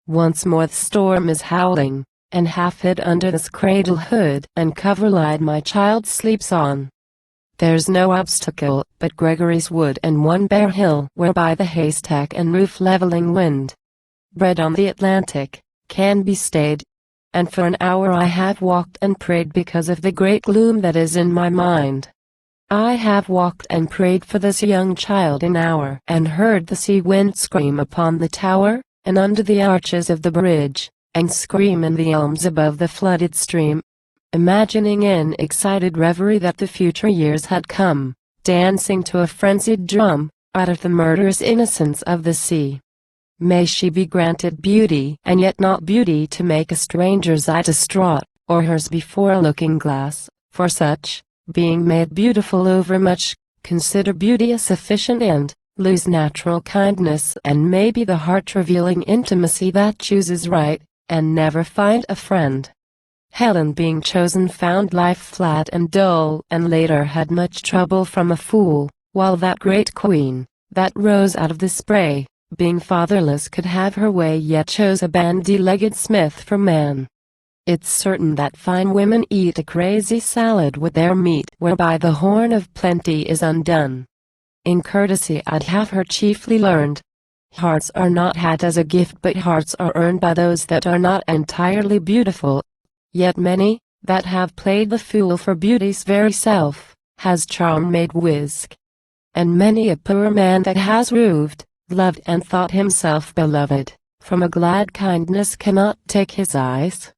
Once more the storm is howling, and half hid under this cradle hood and coverlid my child sleeps on. There's no obstacle but Gregory's Wood and one bare hill whereby the haystack and roof leveling wind, bred on the Atlantic, can be stayed. And for an hour I have walked and prayed because of the great gloom that is in my mind. I have walked and prayed for this young child an hour and heard the sea wind scream upon the tower, and under the arches of the bridge, and scream in the elms above the flooded stream, imagining in excited reverie that the future years had come, dancing to a frenzied drum, out of the murderous innocence of the sea. May she be granted beauty, and yet not beauty to make a stranger's eye distraught, or hers before a looking-glass, for such, being made beautiful overmuch, consider beauty a sufficient end, lose natural kindness and maybe the heart-revealing intimacy that chooses right, and never find a friend. Helen being chosen found life flat and dull and later had much trouble from a fool, while that great queen, that rose out of the spray, being fatherless could have her way yet chose a bandy-legged smith for man. It's certain that fine women eat a crazy salad with their meat whereby the horn of plenty is undone. In courtesy I'd have her chiefly learned. Hearts are not had as a gift but hearts are earned by those that are not entirely beautiful. Yet many, that have played the fool for beauty's very self, has charm made whisk. And many a poor man that has roved, loved and thought himself beloved, from a glad kindness cannot take his eyes.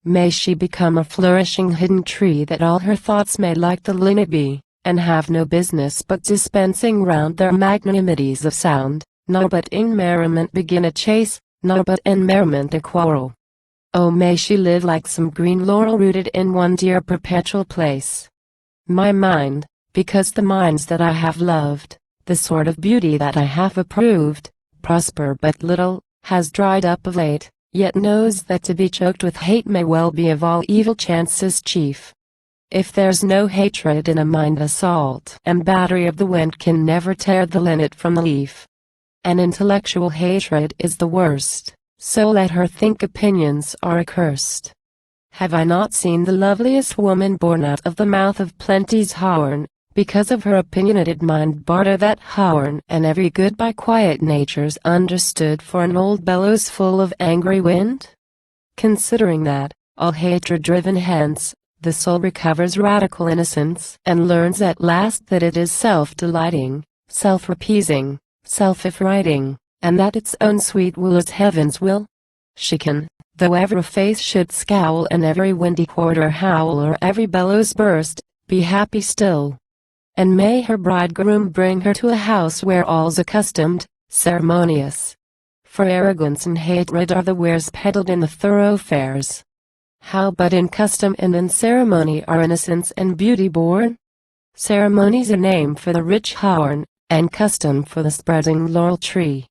May she become a flourishing hidden tree that all her thoughts may like the linnet be, and have no business but dispensing round their magnanimities of sound, nor but in merriment begin a chase, nor but in merriment a quarrel. Oh, may she live like some green laurel rooted in one dear perpetual place. My mind, because the minds that I have loved, the sort of beauty that I have approved, prosper but little, has dried up of late, yet knows that to be choked with hate may well be of all evil chances chief. If there's no hatred in a mind, the assault and battery of the wind can never tear the linnet from the leaf. An intellectual hatred is the worst, so let her think opinions are accursed. Have I not seen the loveliest woman born out of the mouth of plenty's horn, because of her opinionated mind barter that horn and every good by quiet natures understood for an old bellows full of angry wind? Considering that, all hatred driven hence, the soul recovers radical innocence and learns at last that it is self-delighting, self-appeasing, self-affrighting, and that its own sweet will is heaven's will. She can, though ever a face should scowl and every windy quarter howl or every bellows burst, be happy still. And may her bridegroom bring her to a house where all's accustomed, ceremonious. For arrogance and hatred are the wares peddled in the thoroughfares. How but in custom and in ceremony are innocence and beauty born? Ceremony's a name for the rich horn, and custom for the spreading laurel tree.